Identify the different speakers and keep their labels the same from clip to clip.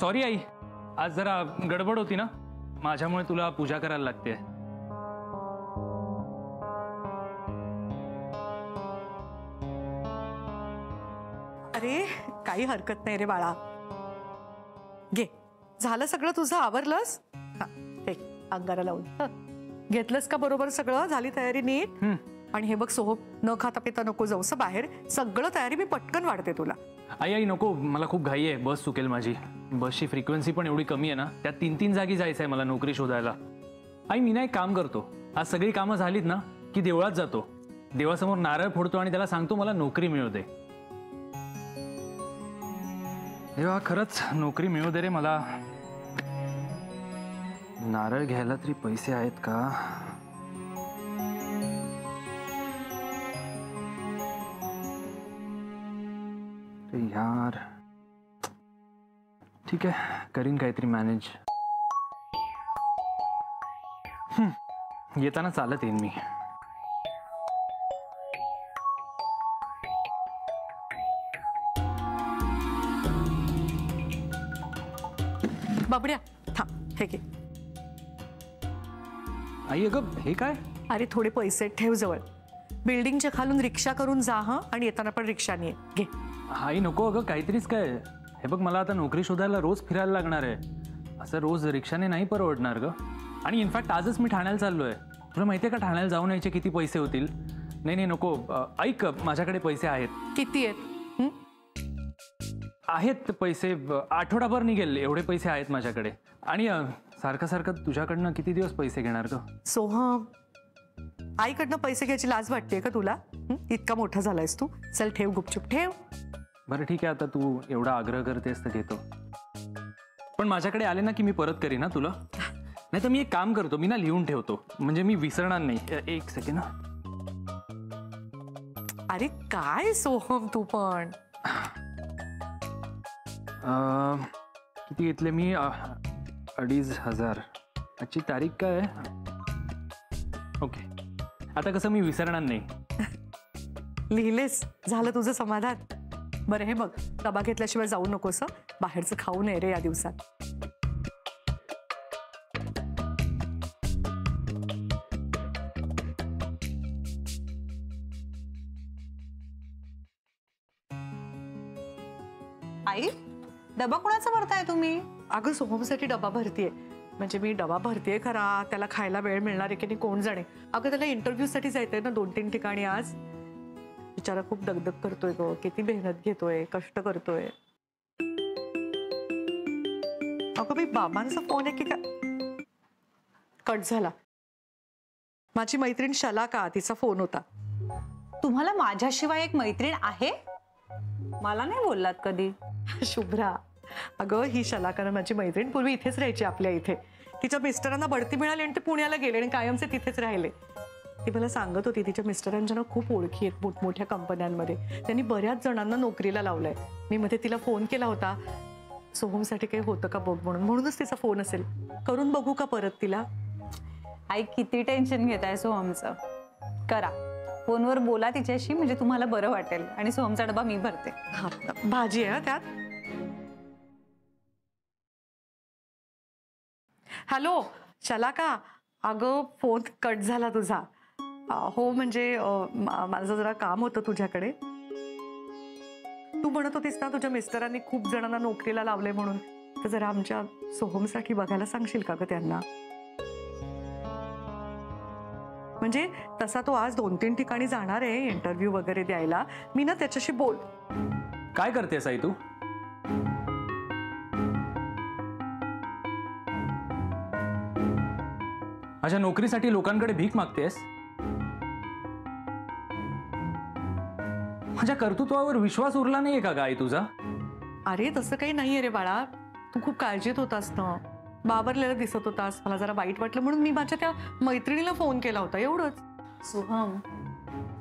Speaker 1: Sorry I, आज जरा गडबड होती ना, माझ्यामुळे तुला पूजा करायला लागते.
Speaker 2: अरे काही हरकत नाही रे बाळा. घे, झालं सगळं तुझं, आवरलंस? हे अंगारा लावून घेतलंस का बरोबर सगळं? झाली तयारी नीट? आणि हे बघ सोहम, न खाता पिता नको जाऊस बाहेर. सगळं तयारी मी पटकन वाढते तुला.
Speaker 1: आई आई नको, मला खूप घाई आहे, बस चुकेल माझी. बसची फ्रिक्वेन्सी पण एवढी कमी आहे ना, त्यात 3-3 जागी जायचं आहे मला नोकरी शोधायला. आई मी ना एक काम करतो, आज सगळी कामं झालीत ना की देवळात जातो, देवासमोर नारळ फोडतो आणि त्याला सांगतो मला नोकरी मिळू दे. देवा खरंच नोकरी मिळू दे रे मला. नारळ घ्यायला तरी पैसे आहेत का? यार ठीक आहे, करीन काहीतरी मॅनेज. येताना चालत येईन मी.
Speaker 2: बाबड्या थांब, हे घे.
Speaker 1: आई अगं हे काय?
Speaker 2: अरे थोडे पैसे ठेव जवळ. बिल्डिंगच्या खालून रिक्षा करून जा हं, आणि येताना पण रिक्षाने ये. घे.
Speaker 1: आई नको अगं, काहीतरीच काय. हे बघ मला आता नोकरी शोधायला रोज फिरायला लागणार आहे, असं रोज रिक्षाने नाही परवडणार ग. आणि इनफॅक्ट आजच मी ठाण्याला चाललोय. तुला माहिती आहे का ठाण्याला जाऊन यायचे किती पैसे होतील? नाही नाही नको. ऐक, माझ्याकडे पैसे आहेत.
Speaker 2: किती आहेत?
Speaker 1: आहेत पैसे, आठवडाभर निघेल एवढे पैसे आहेत माझ्याकडे. आणि सारखं सारखं तुझ्याकडनं किती दिवस पैसे घेणार ग?
Speaker 2: सोहम, आईकडनं पैसे घ्यायची लाज वाटते का तुला? इतका मोठा झालायस तू. चल ठेव, गुपचूप ठेव.
Speaker 1: बरं ठीक आहे, आता तू एवढा आग्रह करतेस तर घेतो. पण माझ्याकडे आले ना की मी परत करीन ना तुला. नाही तर मी एक काम करतो, मी ना लिहून ठेवतो, म्हणजे मी विसरणार नाही. एक सेकंड.
Speaker 2: अरे काय सोहम तू पण.
Speaker 1: किती घेतले मी? 2,500. आजची तारीख काय आहे? ओके, आता कसं मी विसरणार नाही.
Speaker 2: लिहिलेस, झालं तुझं समाधान. बरं हे बघ, डबा घेतल्याशिवाय जाऊ नकोस. बाहेरचं खाऊ नये रे या दिवसात.
Speaker 3: आई, डबा कोणाचा भरताय तुम्ही?
Speaker 2: अगं सोहमसाठी डबा भरतीये. म्हणजे मी डबा भरतीये खरा, त्याला खायला वेळ मिळणार आहे की नाही कोण जाणे. अगं त्याला इंटरव्ह्यू साठी जायचंय ना 2-3 ठिकाणी आज. बिचारा खूप दगदग करतोय ग, किती मेहनत घेतोय, कष्ट करतोय. अगं मी बाबांचा फोन आहे की काय कट झाला. माझी मैत्रीण शलाका, तिचा फोन होता.
Speaker 3: तुम्हाला माझ्याशिवाय एक मैत्रीण आहे? मला नाही बोललात कधी.
Speaker 2: शुभ्रा, अगं ही शलाका माझी मैत्रीण पूर्वी इथेच राहायची आपल्या इथे. तिच्या मिस्टरांना बढती मिळाली आणि ते पुण्याला गेले आणि कायमचे तिथेच राहिले. ती मला सांगत होती तिच्या मिस्टरांच्या ना खूप ओळखी आहेत मोठमोठ्या कंपन्यांमध्ये. त्यांनी बऱ्याच जणांना नोकरीला लावलंय. मी मध्ये तिला फोन केला होता, सोहमसाठी काही होतं का बघ म्हणून. म्हणूनच तिचा फोन असेल. करून बघू का परत तिला?
Speaker 3: आई किती टेन्शन घेताय सोहमचं. करा, फोनवर बोला तिच्याशी, म्हणजे तुम्हाला बरं वाटेल. आणि सोहमचा डबा मी भरते.
Speaker 2: भाजी आहे त्यात. हॅलो शलाका, अगं फोन कट झाला तुझा. हो म्हणजे माझं जरा काम होतं तुझ्याकडे. तू म्हणत होतीस ना तुझ्या मिस्टरांनी खूप जणांना नोकरीला लावले म्हणून, तर जरा आमच्या सोहमसाठी बघायला सांगशील का ग त्यांना? म्हणजे तसा तो आज 2-3 ठिकाणी जाणार आहे इंटरव्ह्यू वगैरे द्यायला. मी ना त्याच्याशी बोल.
Speaker 1: काय करतेस आई तू? माझ्या नोकरीसाठी लोकांकडे भीक मागतेस? माझ्या कर्तृत्वावर विश्वास उरला नाहीये का आई तुझा?
Speaker 2: अरे तसं काही नाहीये रे बाळा. तू खूप काळजीत होतास ना, बाबरलेला दिसत होतास. मला जरा वाईट वाटलं म्हणून मी माझ्या त्या मैत्रिणीला फोन केला होता, एवढंच.
Speaker 3: सोहम,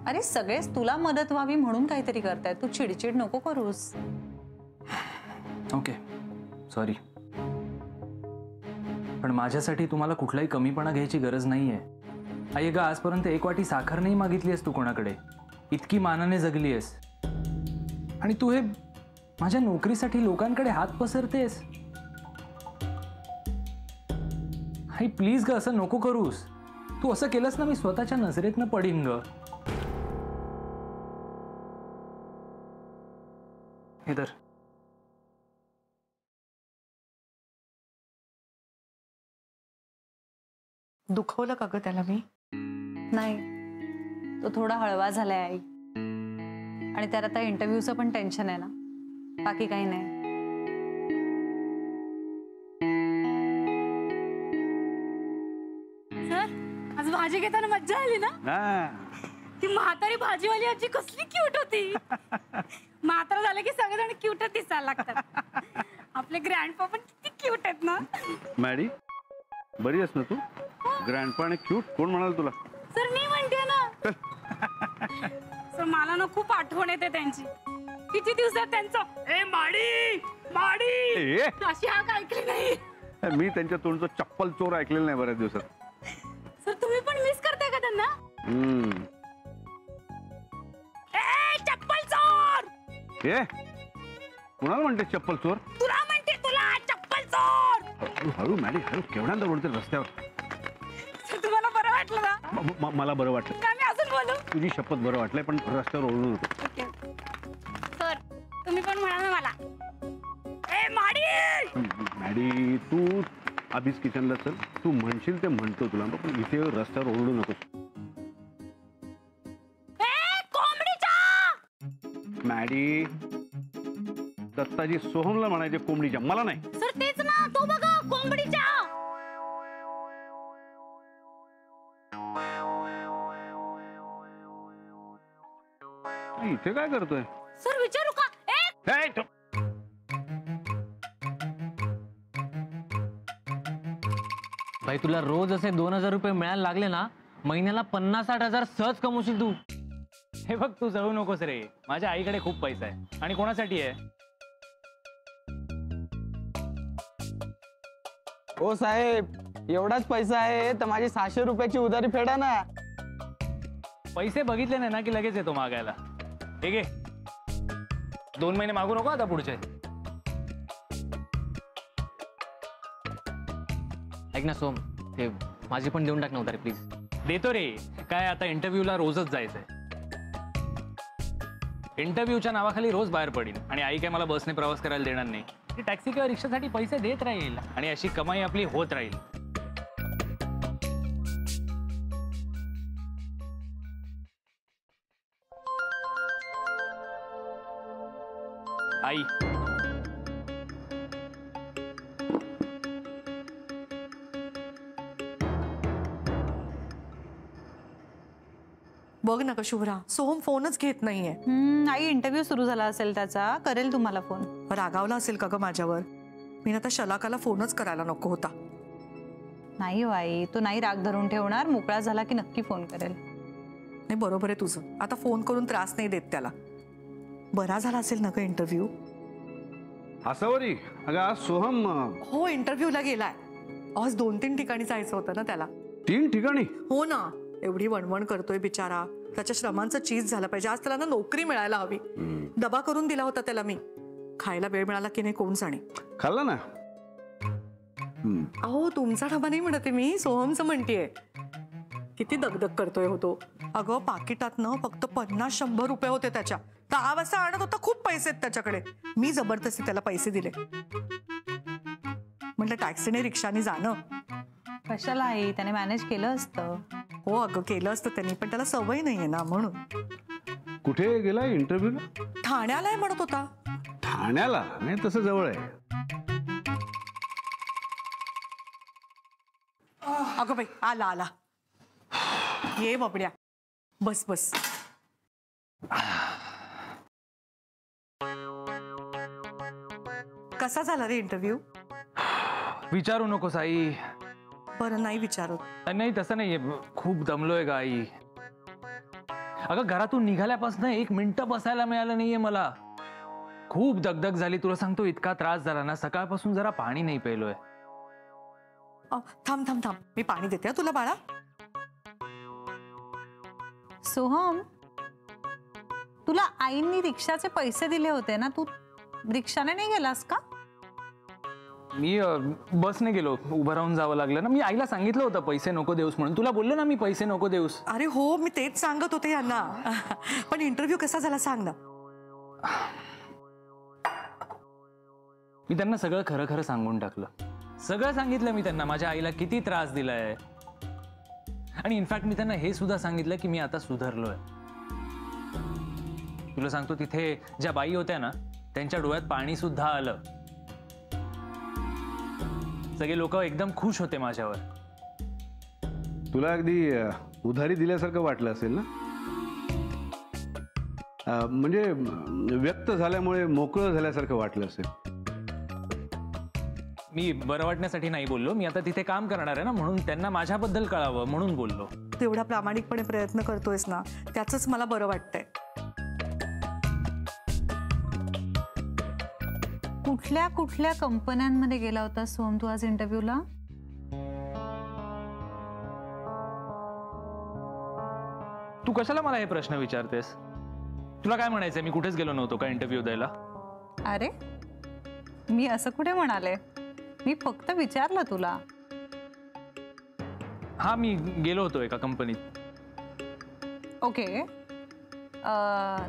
Speaker 3: अरे सगळेच तुला मदत व्हावी म्हणून काहीतरी करताय. तू चिडचिड नको करूस.
Speaker 1: ओके सॉरी, पण माझ्यासाठी तुम्हाला कुठलाही कमीपणा घ्यायची गरज नाहीये. आई ग, आजपर्यंत 1 वाटी साखर नाही मागितली आहेस तू कोणाकडे. इतकी मानाने जगली आहेस. आणि तू हे माझ्या नोकरीसाठी लोकांकडे हात पसरतेस. आई प्लीज ग, असं नको करूस. तू असं केलंस ना, मी स्वतःच्या नजरेतनं पडीन ग. हे तर
Speaker 2: दुखवलं का ग त्याला मी?
Speaker 3: नाही, तो थोडा हळवा झालाय आई. आणि त्यात आता इंटरव्ह्यूचं पण टेन्शन आहे ना, बाकी काही नाही.
Speaker 4: सर, आज भाजी घेताना मज्जा आली ना? ती म्हातारी भाजीवाली आजी कसली क्यूट होती. म्हातारा झालं की सगळेजण क्यूटच दिसायला लागतात. आपले ग्रँडपा पण किती क्यूट आहेत ना.
Speaker 5: मॅडी, बरी आहेस ना तू? ग्रँडपा आणि क्यूट कोण म्हणाल तुला?
Speaker 4: सर मी म्हणते ना. सर मला ना खूप आठवण येते त्यांची. किती दिवसात त्यांचं ए माडी माडी अशी हाक ऐकली नाही.
Speaker 5: मी त्यांच्या तोंडचं चप्पल चोर ऐकलेलं नाही बऱ्याच दिवसात.
Speaker 4: सर तुम्ही पण मिस करताय का त्यांना? ए चप्पल चोर.
Speaker 5: ए कुणाला म्हणते चप्पल चोर?
Speaker 4: तुला म्हणते, तुला चप्पल चोर.
Speaker 5: हळू हळू मॅडी, हळू. केवढ्यांदा बोलते रस्त्यावर.
Speaker 4: सर तुम्हाला बरं वाटलं ना?
Speaker 5: मला बरं वाटलं.
Speaker 4: का मी अजून बोलू?
Speaker 5: तुझी शपथ बरं वाटलंय, पण रस्त्यावर ओरडू नको.
Speaker 4: सर तुम्ही पण म्हणा ना मला. ए माडी.
Speaker 5: मॅडी तू अभीच किचनला चल. तू म्हणशील ते म्हणतो तुला, पण इथे रस्त्यावर ओरडू नकोस.
Speaker 4: ए कोंबडीच्या.
Speaker 5: मॅडी, दत्ताजी सोहमला म्हणायचे कोंबडीच्या, मला नाही.
Speaker 4: सर तेच ना, तो बघा कोंबडीच्या.
Speaker 5: इथे काय करतोय?
Speaker 4: सर विचारू का?
Speaker 1: भाई तुला रोज असे 2,000 रुपये मिळायला लागले ना, महिन्याला 50-60 सहज कमवशील तू. हे बघ, तू जळू नकोस रे. माझ्या आईकडे खूप पैसा आहे. आणि कोणासाठी आहे?
Speaker 6: ओ साहेब, एवढाच पैसा आहे तर माझी 600 रुपयाची उधारी फेडा ना.
Speaker 1: पैसे बघितले नाही ना की लगेच येतो मागायला. हे घे, 2 महिने मागू नको आता पुढचे. ऐक ना सोम, ते माझी पण देऊन टाक ना उधारी प्लीज. देतो रे. काय आता इंटरव्ह्यूला रोजच जायचंय. इंटरव्ह्यूच्या नावाखाली रोज बाहेर पडीन आणि आई काय मला बसने प्रवास करायला देणार नाही. ती टॅक्सी किंवा रिक्षासाठी पैसे देत राहील आणि अशी कमाई आपली होत राहील. आई
Speaker 2: बघ ना का शुभ्रा, सोहम फोनच घेत नाहीये.
Speaker 3: आई इंटरव्ह्यू सुरू झाला असेल त्याचा, करेल तुम्हाला फोन.
Speaker 2: रागावला असेल का ग माझ्यावर? मी आता शलाकाला फोनच करायला नको होता.
Speaker 3: नाही हो आई, तो नाही राग धरून ठेवणार. मोकळा झाला की नक्की फोन करेल.
Speaker 2: नाही बरोबर आहे तुझं. आता फोन करून त्रास नाही देत त्याला. बरा झाला असेल ना ग इंटरव्ह्यू?
Speaker 5: असवरी, अगं आज सोहम
Speaker 2: हो इंटरव्ह्यूला गेलाय. आज 2-3 ठिकाणी जायचं होतं ना त्याला.
Speaker 5: 3 ठिकाणी?
Speaker 2: हो ना, एवढी वणवण करतोय बिचारा. त्याच्या श्रमांचं चीज झालं पाहिजे. आज त्याला ना नोकरी मिळायला हवी. डबा करून दिला होता त्याला मी. खायला वेळ मिळाला की नाही कोण जाणे.
Speaker 5: खाल्ला ना?
Speaker 2: अहो तुमचा डबा नाही म्हणते मी, सोहमचं म्हणतेय. किती दगदग करतोय होतो. अगं पाकिटात ना फक्त 50-100 रुपये होते त्याच्या. 10 वाजता आणत होता. खूप पैसे आहेत त्याच्याकडे. मी जबरदस्ती त्याला पैसे दिले. म्हटलं टॅक्सीने रिक्षाने जाणं.
Speaker 3: कशाला आई, त्याने मॅनेज केलं असतं.
Speaker 2: हो अगं केलं असतं त्यांनी, पण त्याला सवय नाहीये ना म्हणून.
Speaker 5: कुठे गेला इंटरव्ह्यूला?
Speaker 2: ठाण्याला आहे म्हणत होता.
Speaker 5: ठाण्याला? नाही तसं जवळ आहे.
Speaker 2: अगं बाई आला आला. ये बबड्या, बस बस. कसा झाला रे इंटरव्ह्यू?
Speaker 1: विचारू नकोस आई.
Speaker 2: बरं नाही विचारत.
Speaker 1: नाही तसं नाहीये, खूप दमलोय ग आई. अगं घरातून निघाल्यापासून 1 मिनिट बसायला मिळालं नाहीये मला. खूप दगदग झाली तुला सांगतो. इतका त्रास झाला ना, सकाळपासून जरा पाणी नाही प्यायलोय.
Speaker 2: थांब थांब थांब, मी पाणी देते हा तुला बाळा.
Speaker 3: सोहम, तुला आईंनी रिक्षाचे पैसे दिले होते ना, तू रिक्षाने नाही गेलास का?
Speaker 1: मी बसने गेलो, उभं राहून जावं लागलं ना. मी आईला सांगितलं होतं पैसे नको देऊस म्हणून. तुला बोललो ना मी पैसे नको देऊस.
Speaker 2: अरे हो, मी तेच सांगत होते यांना. पण इंटरव्ह्यू कसा झाला सांग ना.
Speaker 1: मी त्यांना सगळं खरं खरं सांगून टाकलं. सगळं सांगितलं मी त्यांना, माझ्या आईला किती त्रास दिलाय. आणि इनफॅक्ट मी त्यांना हे सुद्धा सांगितलं की मी आता सुधारलोय. तुला सांगतो, तिथे ज्या बाई होत्या ना त्यांच्या डोळ्यात पाणी सुद्धा आलं. सगळे लोक एकदम खुश होते माझ्यावर.
Speaker 5: तुला अगदी उधारी दिल्यासारखं वाटलं असेल ना? म्हणजे व्यक्त झाल्यामुळे मोकळं झाल्यासारखं वाटलं असेल.
Speaker 1: मी बरं वाटण्यासाठी नाही बोललो. मी आता तिथे काम करणार आहे ना, म्हणून त्यांना माझ्याबद्दल कळावं म्हणून बोललो.
Speaker 2: तू एवढा प्रामाणिकपणे प्रयत्न करतोयस ना, त्याचंच मला बरं वाटतंय.
Speaker 3: कुठल्या कुठल्या कंपन्यांमध्ये गेला होता सोहम तू आज इंटरव्ह्यूला?
Speaker 1: तू कशाला मला हे प्रश्न विचारतेस? तुला काय म्हणायचंय? मी कुठेच गेलो नव्हतो का इंटरव्ह्यू द्यायला?
Speaker 3: अरे मी असं कुठे म्हणाले, मी फक्त विचारलं तुला.
Speaker 1: हा, मी गेलो होतो एका कंपनीत.
Speaker 3: ओके,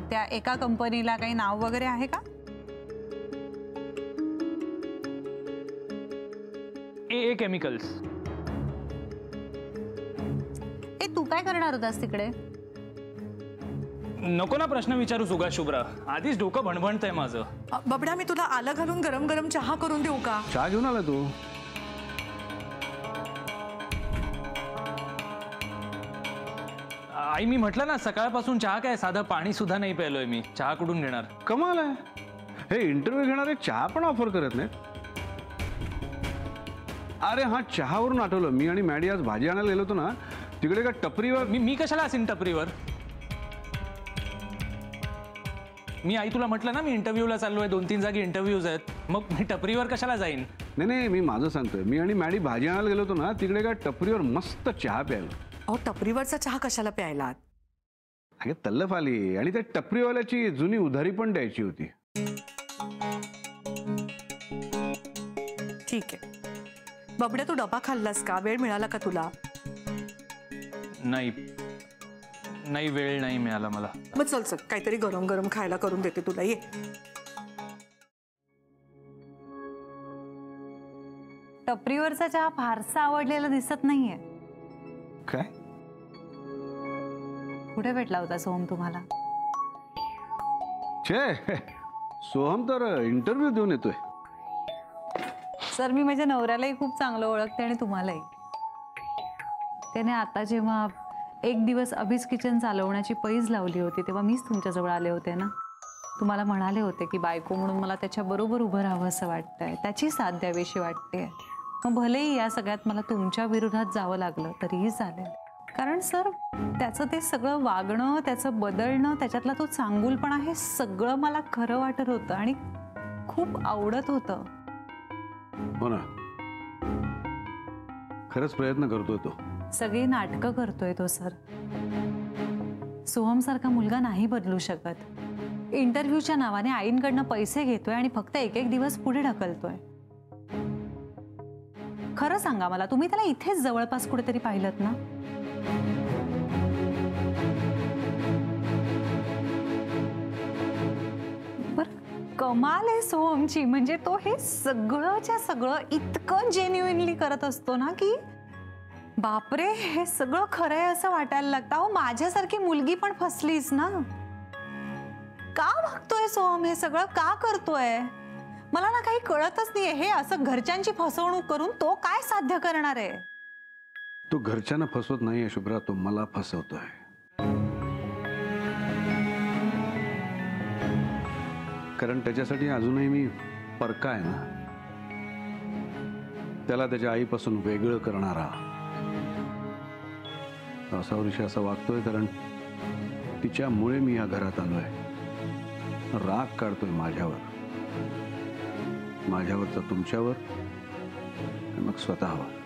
Speaker 3: त्या एका कंपनीला काही नाव वगैरे आहे का?
Speaker 1: ए केमिकल्स.
Speaker 3: ए तू काय करणार होतास तिकडे?
Speaker 1: नको ना प्रश्न विचारू सुगा शुभ्रा, आधीच डोकं भणभणतंय माझं.
Speaker 2: बबड्या, मी तुला आलं घालून गरम गरम चहा करून देऊ का?
Speaker 5: चहा घेऊन आला तू?
Speaker 1: आई, मी म्हटलं ना सकाळपासून चहा काय, साधं पाणी सुद्धा नाही प्यायलोय मी. चहा कुठून घेणार?
Speaker 5: कमाल आहे, हे इंटरव्ह्यू घेणारे चहा पण ऑफर करत नाहीत. अरे हा, चहावरून आठवलं, मी आणि मॅडी आज भाजी आणायला गेलो होतो ना, तिकडे का टपरीवर.
Speaker 1: मी कशाला असेन टपरीवर? मी आई तुला म्हटलं ना मी इंटरव्ह्यूला चाललोय, 2-3 जागी इंटरव्ह्यूज आहेत, मग मी टपरीवर कशाला जाईन?
Speaker 5: नाही, मी माझं सांगतोय. मी आणि मॅडी भाजी आणायला गेलो होतो ना, तिकडे का टपरीवर मस्त चहा प्यायला.
Speaker 2: अहो, टपरीवरचा चहा कशाला प्यायला?
Speaker 5: अगे तल्लफ आली, आणि त्या टपरीवाल्याची जुनी उधारी पण द्यायची होती.
Speaker 2: ठीक आहे. बबड्या, तू डबा खाल्लास का? वेळ मिळाला का तुला?
Speaker 1: नाही, वेळ नाही मिळाला मला.
Speaker 2: मग चल चल, काहीतरी गरम गरम खायला करून देते तुला, ये.
Speaker 3: टपरीवरचा चहा फारसा आवडलेला दिसत नाहीये.
Speaker 5: काय?
Speaker 3: कुठे भेटला होता सोहम तुम्हाला?
Speaker 5: छे, सोहम तर इंटरव्ह्यू देऊन येतोय.
Speaker 3: सर, मी माझ्या नवऱ्यालाही खूप चांगलं ओळखते आणि तुम्हालाही. त्याने आता जेव्हा एक दिवस अभिज किचन चालवण्याची पैज लावली होती तेव्हा मीच तुमच्याजवळ आले होते ना. तुम्हाला म्हणाले होते की बायको म्हणून मला त्याच्याबरोबर उभं राहावं असं वाटतंय, त्याची साथ द्यावीशी वाटते. मग भलेही या सगळ्यात मला तुमच्या विरोधात जावं लागलं तरीही चालेल. कारण सर, त्याचं ते सगळं वागणं, त्याचं बदलणं, त्याच्यातला तो चांगुलपणा, हे सगळं मला खरं वाटत होतं आणि खूप आवडत होतं.
Speaker 5: हो ना, खरंच प्रयत्न करतोय तो.
Speaker 3: सगळी नाटकं करतोय तो सर. सोहम सारखा मुलगा नाही बदलू शकत. इंटरव्ह्यूच्या नावाने आईंकडनं पैसे घेतोय आणि फक्त एक दिवस पुढे ढकलतोय. खरं सांगा मला, तुम्ही त्याला इथेच जवळपास कुठेतरी पाहिलत ना? कमाल आहे सोहमची. म्हणजे तो हे सगळंच्या सगळं इतकं जेन्युइनली करत असतो ना की बापरे, हे सगळं खरं आहे असं वाटायला लागतं. अहो, माझ्यासारखी मुलगी पण फसलीच ना. का वागतोय सोहम, हे सगळं का करतोय? मला ना काही कळतच नाहीये. हे असं घरच्यांची फसवणूक करून तो काय साध्य करणार आहे?
Speaker 5: तो घरच्यांना फसवत नाहीये शुभ्रा, तो मला फसवतोय. कारण त्याच्यासाठी अजूनही मी परका आहे ना. त्याला त्याच्या आईपासून वेगळं करणारा. सावरीशी असं वागतोय कारण तिच्यामुळे मी या घरात आलोय. राग काढतोय माझ्यावर, माझ्यावरचा तुमच्यावर, मग स्वतःवर.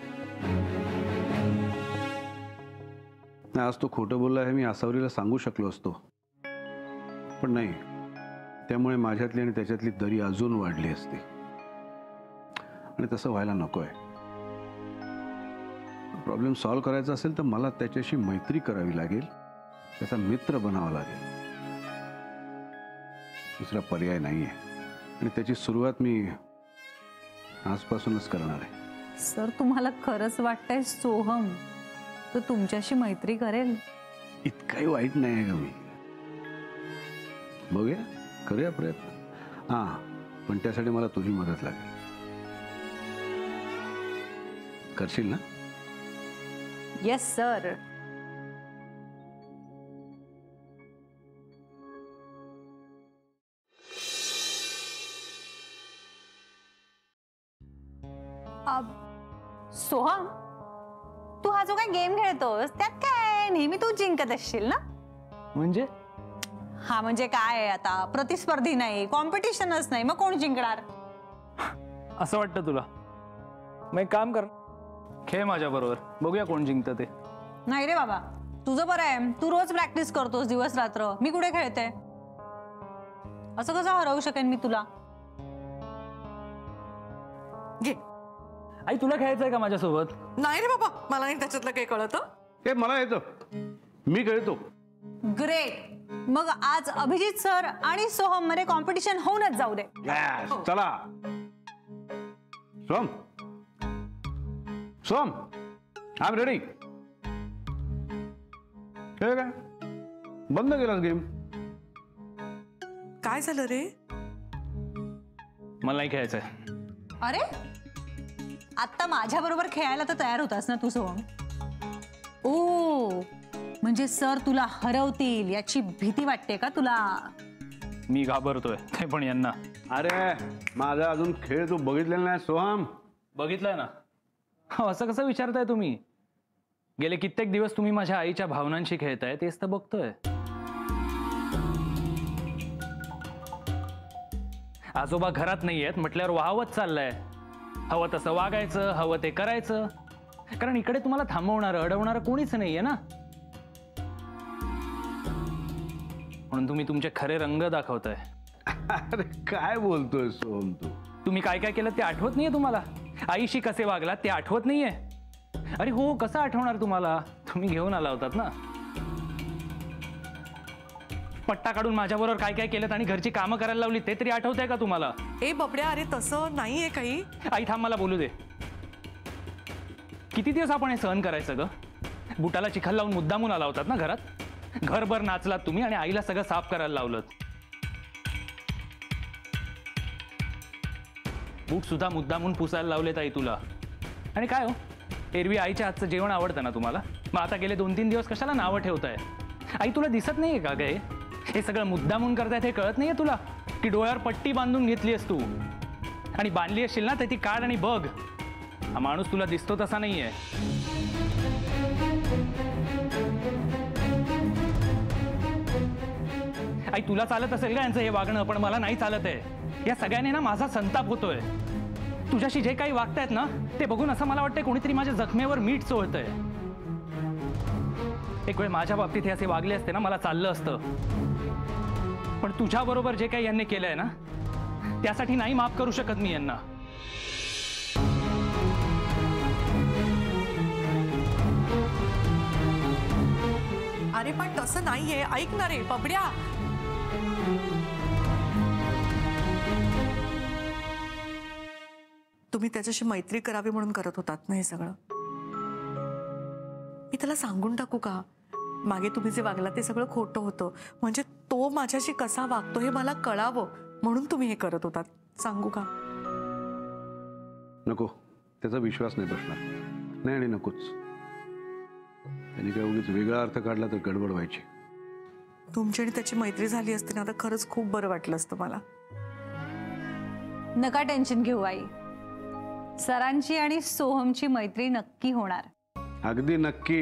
Speaker 5: आज तो खोटं बोलला हे मी आसावरीला सांगू शकलो असतो, पण नाही, त्यामुळे माझ्यातली आणि त्याच्यातली दरी अजून वाढली असती आणि तसं व्हायला नकोय. प्रॉब्लेम सॉल्व्ह करायचा असेल तर मला त्याच्याशी मैत्री करावी लागेल, त्याचा मित्र बनावा लागेल. दुसरा पर्याय नाहीये आणि त्याची सुरुवात मी आजपासूनच करणार आहे.
Speaker 3: सर तुम्हाला खरंच वाटतंय सोहम तो तुमच्याशी मैत्री करेल?
Speaker 5: इतकाही वाईट नाही आहे का मी. बघूया, करूया प्रयत्न. हां, पण त्यासाठी मला तुझी मदत लागेल. करशील ना?
Speaker 3: Yes sir. सोहम, तू हा जो काय गेम खेळतोस त्यात काय नेहमी तू जिंकत असशील ना?
Speaker 6: म्हणजे
Speaker 3: हा म्हणजे काय आहे आता, प्रतिस्पर्धी नाही, कॉम्पिटिशनच नाही, मग कोण जिंकणार?
Speaker 1: असं वाटतं तुला? मग एक काम कर, खेळ माझ्या बरोबर, बघूया कोण जिंकतं ते.
Speaker 3: नाही रे बाबा, तुझं बरं आहे, तू रोज प्रॅक्टिस करतोस दिवस रात्र, मी कुठे खेळते? असं कसं हरवू शकेन मी तुला?
Speaker 2: घे.
Speaker 1: आई तुला खेळायचंय का माझ्यासोबत?
Speaker 2: नाही रे बाबा, मला नाही त्याच्यातलं काही कळत.
Speaker 5: हे मला येतं, मी खेळतो.
Speaker 3: ग्रेट. मग आज अभिजित सर आणि सोहम मध्ये कॉम्पिटिशन होऊनच जाऊ दे.
Speaker 5: चला सोम, सोम, आय एम रेडी. हे काय बंद केलास गेम?
Speaker 2: काय झालं रे?
Speaker 1: मला नाही खेळायचंय.
Speaker 3: अरे आता माझ्या बरोबर खेळायला तर तयार होतास ना तू सोहम? ओ म्हणजे सर तुला हरवतील याची भीती वाटते का तुला?
Speaker 1: मी घाबरतोय ते पण यांना.
Speaker 5: अरे माझा अजून खेळ तू बघितलेला नाही सोहम?
Speaker 1: बघितलंय ना. असं कसं विचारताय तुम्ही? गेले कित्येक दिवस तुम्ही माझ्या आईच्या भावनांशी खेळताय, तेच तर बघतोय. आजोबा घरात नाहीयेत म्हटल्यावर वाहवत चाललंय. हवं तसं वागायचं, हवं ते करायचं, कारण इकडे तुम्हाला थांबवणारं अडवणारं कोणीच नाहीये ना. म्हणून तुम्ही तुमचे खरे रंग दाखवताय.
Speaker 5: अरे काय बोलतोय सोहम तू?
Speaker 1: तुम्ही काय काय केलं ते आठवत नाहीये तुम्हाला? आईशी कसे वागलात ते आठवत नाहीये? अरे हो, कसं आठवणार तुम्हाला? तुम्ही घेऊन आला होतात ना. पट्टा काढून माझ्याबरोबर काय काय केलं आणि घरची कामं करायला लावली ते तरी आठवतंय का तुम्हाला?
Speaker 2: ए बबड्या, अरे तसं नाहीये काही.
Speaker 1: आई थांब, मला बोलू दे. किती दिवस आपण हे सहन करायचं ग? बुटाला चिखल लावून मुद्दामून आला होतात ना घरात. घरभर नाचलात तुम्ही आणि आईला सगळं साफ करायला लावलं. बूट सुद्धा मुद्दामून पुसायला लावलेत आई तुला. आणि काय हो, एरवी आईच्या हातचं जेवण आवडतं ना तुम्हाला, मग आता गेले 2-3 दिवस कशाला नावं ठेवताय? आई तुला दिसत नाहीये का गे? हे सगळं मुद्दामून करतायत हे कळत नाहीये तुला? की डोळ्यावर पट्टी बांधून घेतलीस तू आणि बांधली असशील ना तर ती काढ आणि बघ. हा माणूस तुला दिसतो तसा नाहीये. आई तुला चालत असेल का यांचं हे वागणं, पण मला नाही चालत आहे. या सगळ्यांनी ना माझा संताप होतोय. तुझ्याशी जे काही वागतायत ना ते बघून असं मला वाटतंय कोणीतरी माझ्या जखमेवर मीठ चोळतंय. एक वेळ माझ्या बाबतीत हे असे वागले असते ना मला चाललं असतं, पण तुझ्या बरोबर जे काही यांनी केलंय ना त्यासाठी नाही माफ करू शकत मी यांना.
Speaker 2: अरे पण तसं नाहीये, ऐक ना रे बबड्या. तुम्ही त्याच्याशी मैत्री करावी म्हणून करत होतात ना हे सगळं. मी त्याला सांगून टाकू का? मागे तुम्ही जे वागला ते सगळं खोटं होतं, म्हणजे तो माझ्याशी कसा वागतो हे मला कळावं म्हणून तुम्ही हे करत होतात. सांगू का?
Speaker 5: नको, त्याचा विश्वास नाही बसणार. नाही आणि नकोच. त्यांनी काय उगीच वेगळा अर्थ काढला तर गडबड व्हायची.
Speaker 2: तुमची आणि त्याची मैत्री झाली असते ना तर खरंच खूप बरं वाटलं असतं मला.
Speaker 3: नका टेन्शन घेऊ आई, सरांची आणि सोहमची मैत्री नक्की होणार.
Speaker 5: अगदी नक्की.